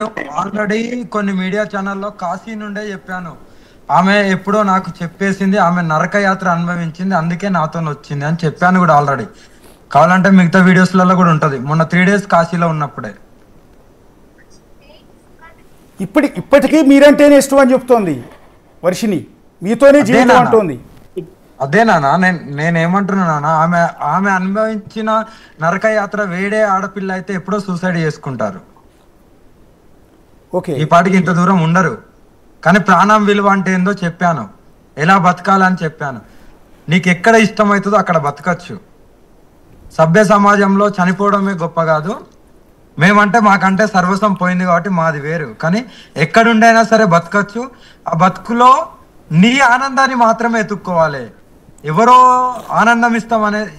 Already కొన్ని media ఛానల్లో కాశీ నుండే చెప్పాను. ఆమె ఎప్పుడో నాకు చెప్పేసింది, ఆమె నరక యాత్ర అనుభవించింది, అందుకే నాతో వచ్చింది అని చెప్పాను కూడా ఆల్రెడీ. కావాలంటే మిగతా వీడియోస్లలో కూడా ఉంటది. మొన్న 3 days కాశీలో ఉన్నప్పుడే. ఇప్పటికీ మీరంటేనే ఇష్టం అని చెప్తోంది వర్షిని, మీతోనే జీవితం అంటోంది. అదే నాన్న, నేనేమంటున్నా నాన్న, ఆమె ఆమె అనుభవించిన నరక యాత్ర వేడే ఆడపిల్ల అయితే ఎప్పుడో సూసైడ్ చేసుకుంటారు. ఓకే, ఈ పాటికి ఇంత దూరం ఉండరు. కానీ ప్రాణం విలువ అంటే ఏందో చెప్పాను, ఎలా బతకాలని చెప్పాను. నీకు ఎక్కడ ఇష్టమవుతుందో అక్కడ బతకచ్చు. సభ్య సమాజంలో చనిపోవడమే గొప్ప కాదు. మేమంటే మాకంటే సర్వస్వం పోయింది కాబట్టి మాది వేరు. కానీ ఎక్కడుండైనా సరే బతకచ్చు. ఆ బతుకులో నీ ఆనందాన్ని మాత్రమే ఎత్తుక్కోవాలి. ఎవరో ఆనందం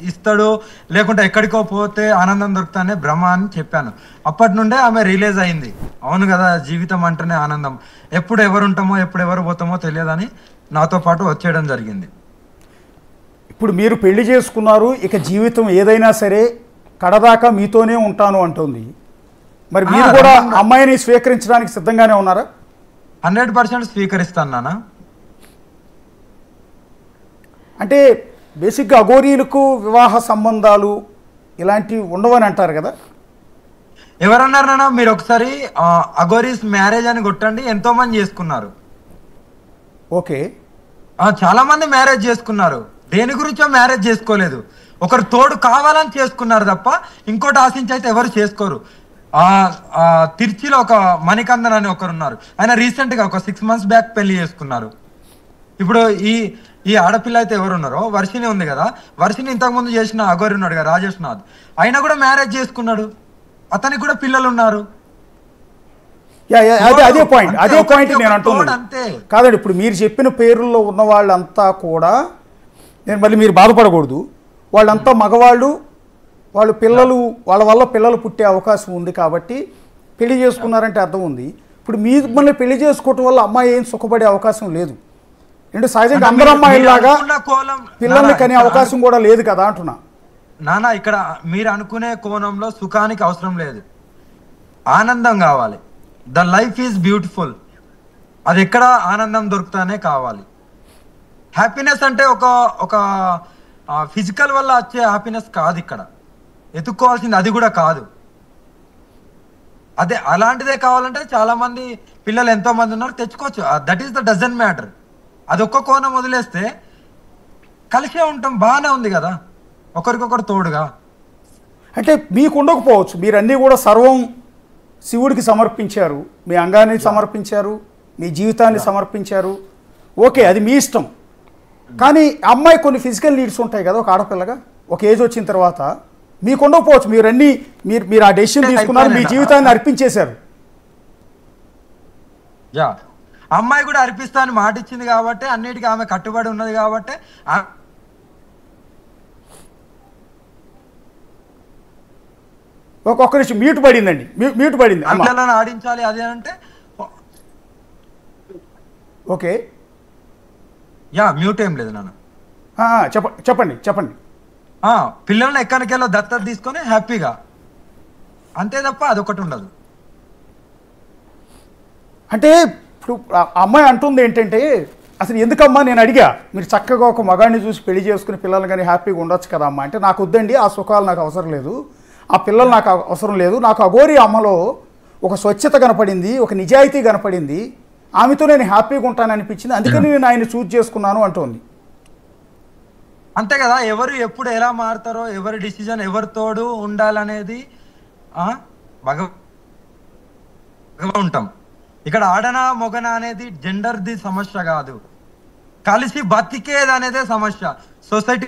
ఇస్తాడు, లేకుంటే ఎక్కడికో పోతే ఆనందం దొరుకుతానే భ్రమ అని చెప్పాను. అప్పటి నుండే ఆమె రిలీజ్ అయింది. అవును కదా, జీవితం అంటేనే ఆనందం, ఎప్పుడు ఎవరు ఉంటామో ఎప్పుడు ఎవరు పోతామో తెలియదని నాతో పాటు వచ్చేయడం జరిగింది. ఇప్పుడు మీరు పెళ్లి చేసుకున్నారు, ఇక జీవితం ఏదైనా సరే కడదాకా మీతోనే ఉంటాను అంటుంది. మరి మీరు కూడా అమ్మాయిని స్వీకరించడానికి సిద్ధంగానే ఉన్నారా? 100% స్వీకరిస్తాను నాన్న. అంటే బేసిక్గా అఘోరీలకు వివాహ సంబంధాలు ఇలాంటివి ఉండవని అంటారు కదా. ఎవరన్నారు నాన్న? మీరు ఒకసారి అఘోరీస్ మ్యారేజ్ అని కొట్టండి, ఎంతో మంది చేసుకున్నారు. ఓకే, చాలా మంది మ్యారేజ్ చేసుకున్నారు. దేని గురించో మ్యారేజ్ చేసుకోలేదు, ఒకరు తోడు కావాలని చేసుకున్నారు తప్ప ఇంకోటి ఆశించి అయితే ఎవరు చేసుకోరు. తిరుచిలో ఒక మణికందన్ అని ఒకరు ఉన్నారు, ఆయన రీసెంట్ గా ఒక 6 months బ్యాక్ పెళ్లి చేసుకున్నారు. ఇప్పుడు ఈ ఆడపిల్ల అయితే ఎవరు ఉన్నారో, వర్షిని ఉంది కదా, వర్షిని ఇంతకు ముందు చేసిన అఘోరి ఉన్నాడు కదా, రాజేష్ నాథ్, ఆయన కూడా మ్యారేజ్ చేసుకున్నాడు, అతనికి కూడా పిల్లలు ఉన్నారు. అదే పాయింట్ నేను అంటున్నాను. కాదండి, ఇప్పుడు మీరు చెప్పిన పేరుల్లో ఉన్న వాళ్ళంతా కూడా, నేను మళ్ళీ మీరు బాధపడకూడదు, వాళ్ళంతా మగవాళ్ళు, వాళ్ళు పిల్లలు, వాళ్ళ వల్ల పిల్లలు పుట్టే అవకాశం ఉంది కాబట్టి పెళ్లి చేసుకున్నారంటే అర్థం ఉంది. ఇప్పుడు మిమ్మల్ని పెళ్లి చేసుకోవటం వల్ల అమ్మాయి ఏం సుఖపడే అవకాశం లేదు. అంటే సహజంగా అందరు అమ్మాయిలాగా పిల్లల్ని కనే అవకాశం కూడా లేదు కదా అంటున్నా. నానా, ఇక్కడ మీరు అనుకునే కోణంలో సుఖానికి అవసరం లేదు, ఆనందం కావాలి. ద లైఫ్ ఈజ్ బ్యూటిఫుల్, అది ఎక్కడ ఆనందం దొరుకుతానే కావాలి. హ్యాపీనెస్ అంటే ఒక ఫిజికల్ వల్ల వచ్చే హ్యాపీనెస్ కాదు, ఇక్కడ ఎత్తుక్కోవాల్సింది అది కూడా కాదు. అదే అలాంటిదే కావాలంటే చాలా మంది పిల్లలు ఎంతో మంది ఉన్నారు, తెచ్చుకోవచ్చు. That is the doesn't matter. అది ఒక్క కోణం వదిలేస్తే కలిసే ఉంటాం, బాగానే ఉంది కదా, ఒకరికొకరు తోడుగా. అంటే మీకు ఉండకపోవచ్చు, మీరు అన్నీ కూడా సర్వం శివుడికి సమర్పించారు, మీ అంగాన్ని సమర్పించారు, మీ జీవితాన్ని సమర్పించారు. ఓకే, అది మీ ఇష్టం. కానీ అమ్మాయి కొన్ని ఫిజికల్ నీడ్స్ ఉంటాయి కదా, ఒక ఆడపిల్లగా ఒక ఏజ్ వచ్చిన తర్వాత మీకు ఉండకపోవచ్చు. మీరు ఆ డెసిషన్ తీసుకున్నారు, మీ జీవితాన్ని అర్పించేశారు. అమ్మాయి కూడా అర్పిస్తా అని మాట ఇచ్చింది కాబట్టి, అన్నిటికీ ఆమె కట్టుబడి ఉన్నది కాబట్టి. ఒక్క నిమిషం, మ్యూట్ పడిందండి, మ్యూట్ పడింది. ఆడించాలి అది అంటే ఓకే, మ్యూట్ ఏం లేదు నాన్న. చెప్పండి. పిల్లల్ని ఎక్కడికెళ్ళో దత్తత తీసుకొని హ్యాపీగా, అంతే తప్ప అదొకటి ఉండదు. అంటే ఇప్పుడు అమ్మాయి అంటుంది ఏంటంటే, అసలు ఎందుకమ్మా, నేను అడిగా, మీరు చక్కగా ఒక మగాడిని చూసి పెళ్లి చేసుకుని పిల్లలు కానీ హ్యాపీగా ఉండొచ్చు కదా అమ్మా అంటే, నాకు వద్దండి, ఆ సుఖాలు నాకు అవసరం లేదు, ఆ పిల్లలు నాకు అవసరం లేదు, నాకు అఘోరి అమ్మలో ఒక స్వచ్ఛత కనపడింది, ఒక నిజాయితీ కనపడింది, ఆమెతో నేను హ్యాపీగా ఉంటాననిపించింది, అందుకని నేను ఆయన చూజ్ చేసుకున్నాను అంటోంది. అంతే కదా, ఎవరు ఎప్పుడు ఎలా మారుతారో, ఎవరి డిసిజన్ ఎవరి తోడు ఉండాలనేది ఉంటాం. ఇక్కడ ఆడనా మొగన అనేది జెండర్ది సమస్య కాదు, కలిసి బతికేది అనేదే సమస్య. సొసైటీ